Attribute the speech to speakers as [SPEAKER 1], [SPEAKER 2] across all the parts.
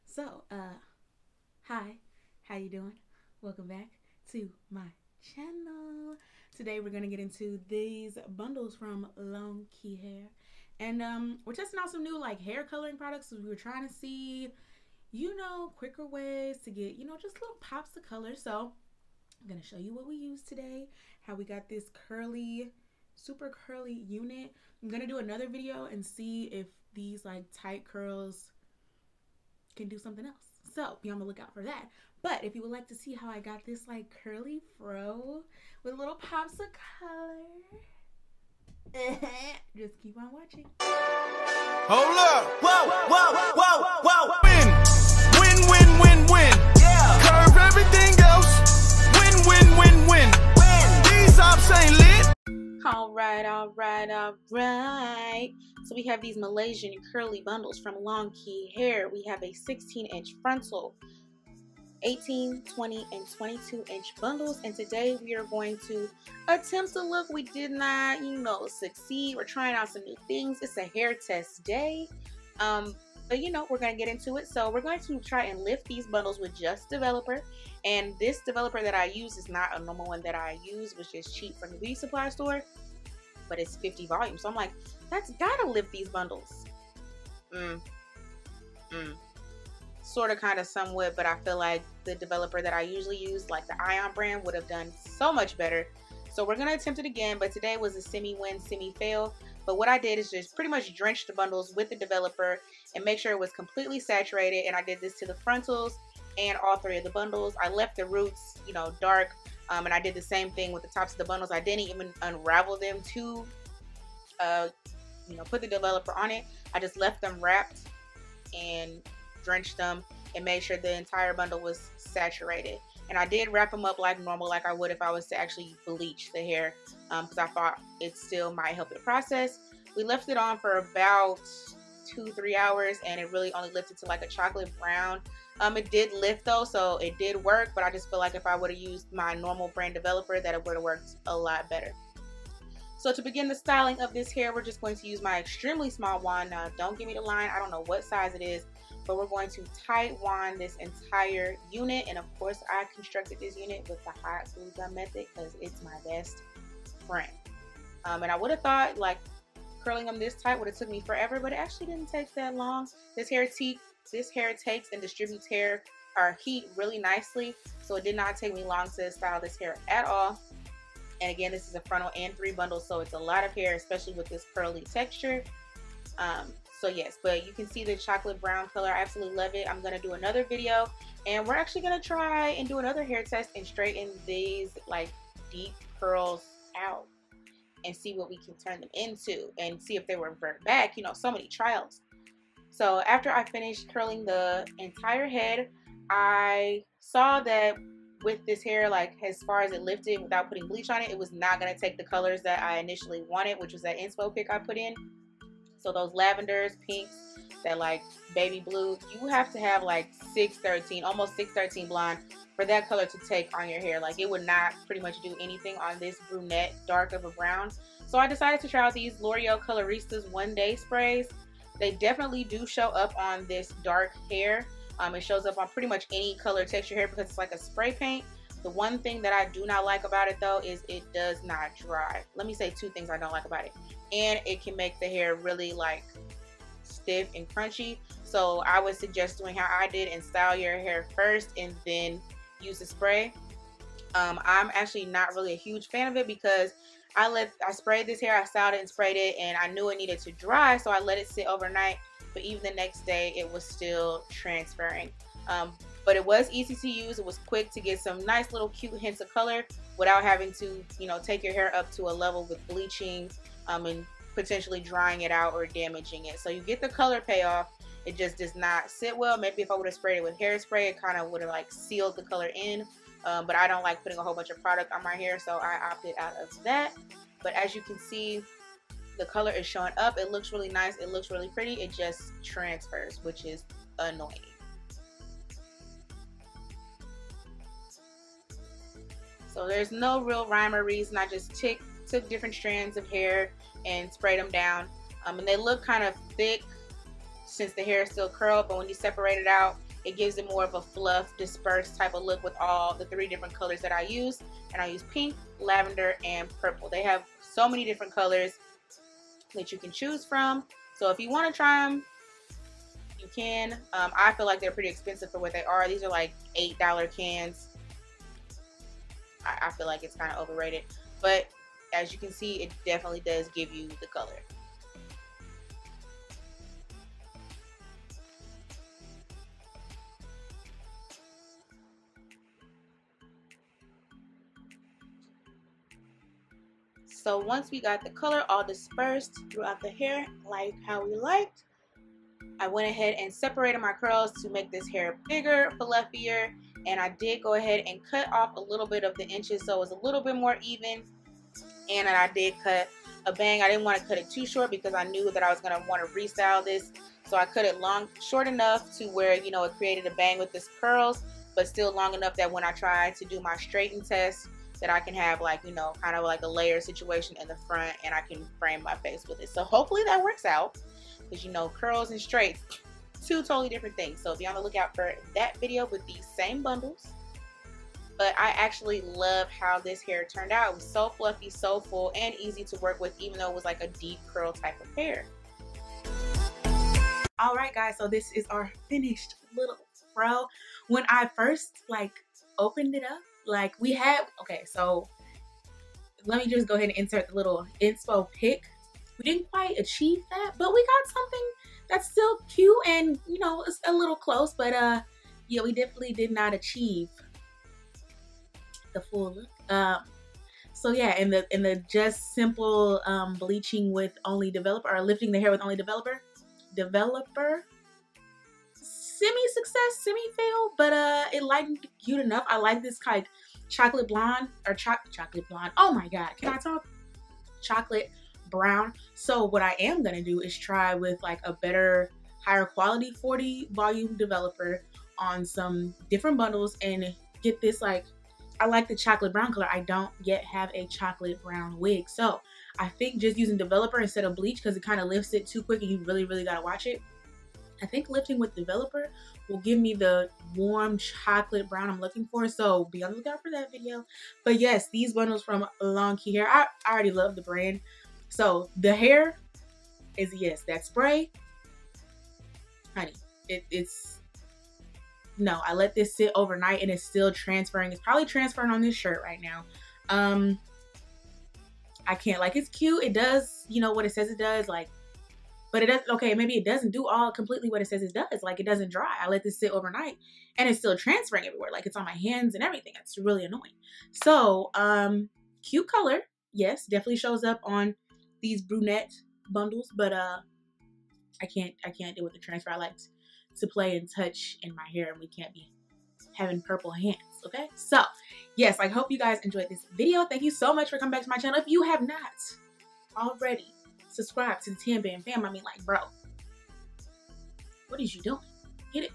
[SPEAKER 1] So, hi, how you doing? Welcome back to my channel. Today we're gonna get into these bundles from Longqi Hair, and we're testing out some new like hair coloring products. So we were trying to see, quicker ways to get, just little pops of color. So I'm gonna show you what we use today, how we got this curly, super curly unit. I'm gonna do another video and see if these like tight curls can do something else. So be on the lookout for that. But if you would like to see how I got this like curly fro with little pops of color, just keep on watching.
[SPEAKER 2] Hold up. Whoa. Win. Yeah. Curve everything else. Win. These ops ain't lit.
[SPEAKER 1] All right. So we have these Malaysian curly bundles from Longqi Hair. We have a 16-inch frontal, 18, 20, and 22-inch bundles. And today we are going to attempt a look. We did not, succeed. We're trying out some new things. It's a hair test day. But we're going to get into it. So we're going to try and lift these bundles with just developer. And this developer that I use is not a normal one that I use, which is cheap from the beauty supply store, but it's 50 volumes. So I'm like, that's gotta lift these bundles. Sort of, kind of, somewhat, but I feel like the developer that I usually use, like the Ion brand, would have done so much better. So we're gonna attempt it again, but today was a semi-win, semi-fail. But what I did is just pretty much drench the bundles with the developer and make sure it was completely saturated. And I did this to the frontals and all three of the bundles. I left the roots, dark. And I did the same thing with the tops of the bundles. I didn't even unravel them to, put the developer on it. I just left them wrapped and drenched them and made sure the entire bundle was saturated. And I did wrap them up like normal, like I would if I was to actually bleach the hair, because I thought it still might help the process. We left it on for about 2-3 hours, and it really only lifted to like a chocolate brown. It did lift though, so it did work, but I just feel like if I would have used my normal brand developer, that it would have worked a lot better. So to begin the styling of this hair, we're just going to use my extremely small wand. Now, don't give me the line. I don't know what size it is, but we're going to tight wand this entire unit. And of course, I constructed this unit with the hot glue gun method because it's my best friend. And I would have thought like curling them this tight would have took me forever, but it actually didn't take that long. This hair takes and distributes heat really nicely, so it did not take me long to style this hair at all. And again, this is a frontal and 3 bundles, so it's a lot of hair, especially with this curly texture. So yes, but you can see the chocolate brown color. I absolutely love it. I'm gonna do another video, and we're actually gonna try and do another hair test and straighten these like deep curls out and see what we can turn them into and see if they revert back. So many trials. So after I finished curling the entire head, I saw that with this hair, like as far as it lifted without putting bleach on it, it was not going to take the colors that I initially wanted, which was that inspo pick I put in. So those lavenders, pinks, that like baby blue, you have to have like 613, almost 613 blonde for that color to take on your hair. Like it would not pretty much do anything on this brunette dark of a brown. So I decided to try out these L'Oreal Coloristas 1-day sprays. They definitely do show up on this dark hair. It shows up on pretty much any color texture hair because it's like a spray paint. The one thing that I do not like about it though is it does not dry. Let me say 2 things I don't like about it. And it can make the hair really like stiff and crunchy. So I would suggest doing how I did and style your hair first and then use the spray. I'm actually not really a huge fan of it because I sprayed this hair, I styled it and sprayed it, and I knew it needed to dry, so I let it sit overnight. But even the next day, it was still transferring. But it was easy to use. It was quick to get some nice little cute hints of color without having to, take your hair up to a level with bleaching and potentially drying it out or damaging it. So you get the color payoff. It just does not sit well. Maybe if I would have sprayed it with hairspray, it kind of would have like sealed the color in. But I don't like putting a whole bunch of product on my hair, so I opted out of that. But as you can see, the color is showing up. It looks really nice. It looks really pretty. It just transfers, which is annoying. So there's no real rhyme or reason. I just took different strands of hair and sprayed them down. And they look kind of thick since the hair is still curled, but when you separate it out, it gives it more of a fluff, dispersed type of look with all the 3 different colors that I use. And I use pink, lavender, and purple. They have so many different colors that you can choose from. So if you want to try them, you can. I feel like they're pretty expensive for what they are. These are like $8 cans. I feel like it's kind of overrated, but as you can see, it definitely does give you the color. So once we got the color all dispersed throughout the hair, like how we liked, I went ahead and separated my curls to make this hair bigger, fluffier, and I did go ahead and cut off a little bit of the inches so it was a little bit more even. And then I did cut a bang. I didn't want to cut it too short because I knew that I was going to want to restyle this. So I cut it short enough to where, you know, it created a bang with this curls, but still long enough that when I try to do my straighten test, that I can have, like, you know, kind of like a layer situation in the front, and I can frame my face with it. So hopefully that works out, because, you know, curls and straights, 2 totally different things. So be on the lookout for that video with these same bundles. But I actually love how this hair turned out. It was so fluffy, so full, and easy to work with, even though it was like a deep curl type of hair. All right, guys, so this is our finished little fro. When I first like opened it up, like we had, okay, so let me just go ahead and insert the little inspo pic. We didn't quite achieve that, but we got something that's still cute and, you know, it's a little close, but yeah, we definitely did not achieve the full look. So yeah, in the just simple bleaching with only developer, or lifting the hair with only developer, semi-success, semi-fail, but it lightened cute enough. I like this kind of chocolate blonde, or chocolate blonde. Oh my god, can I talk? Chocolate brown. So what I am gonna do is try with like a better, higher quality 40 volume developer on some different bundles and get this, like, I like the chocolate brown color. I don't yet have a chocolate brown wig, so I think just using developer instead of bleach, because it kind of lifts it too quick and you really gotta watch it. I think lifting with developer will give me the warm chocolate brown I'm looking for, so be on the lookout for that video. But yes, these bundles from Longqi Hair, I already love the brand. So the hair is, yes, that spray, honey, it's, no, I let this sit overnight and it's still transferring. It's probably transferring on this shirt right now. I can't, like, it's cute. It does, you know, what it says it does, like, but it doesn't, okay, maybe it doesn't do all completely what it says it does. Like, it doesn't dry. I let this sit overnight and it's still transferring everywhere. Like, it's on my hands and everything. It's really annoying. So, cute color. Yes, definitely shows up on these brunette bundles, but I can't deal with the transfer. I like to play and touch in my hair, and we can't be having purple hands, okay? So, yes, I hope you guys enjoyed this video. Thank you so much for coming back to my channel. If you have not already subscribed to the 10 Band fam, I mean, like, bro, what is you doing? Get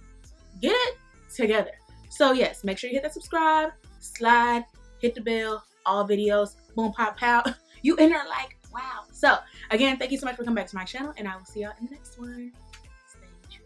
[SPEAKER 1] it together. So yes, make sure you hit that subscribe, slide, hit the bell, all videos, boom, pop, pow. You in there like, wow. So again, thank you so much for coming back to my channel, and I will see y'all in the next one. Stay tuned.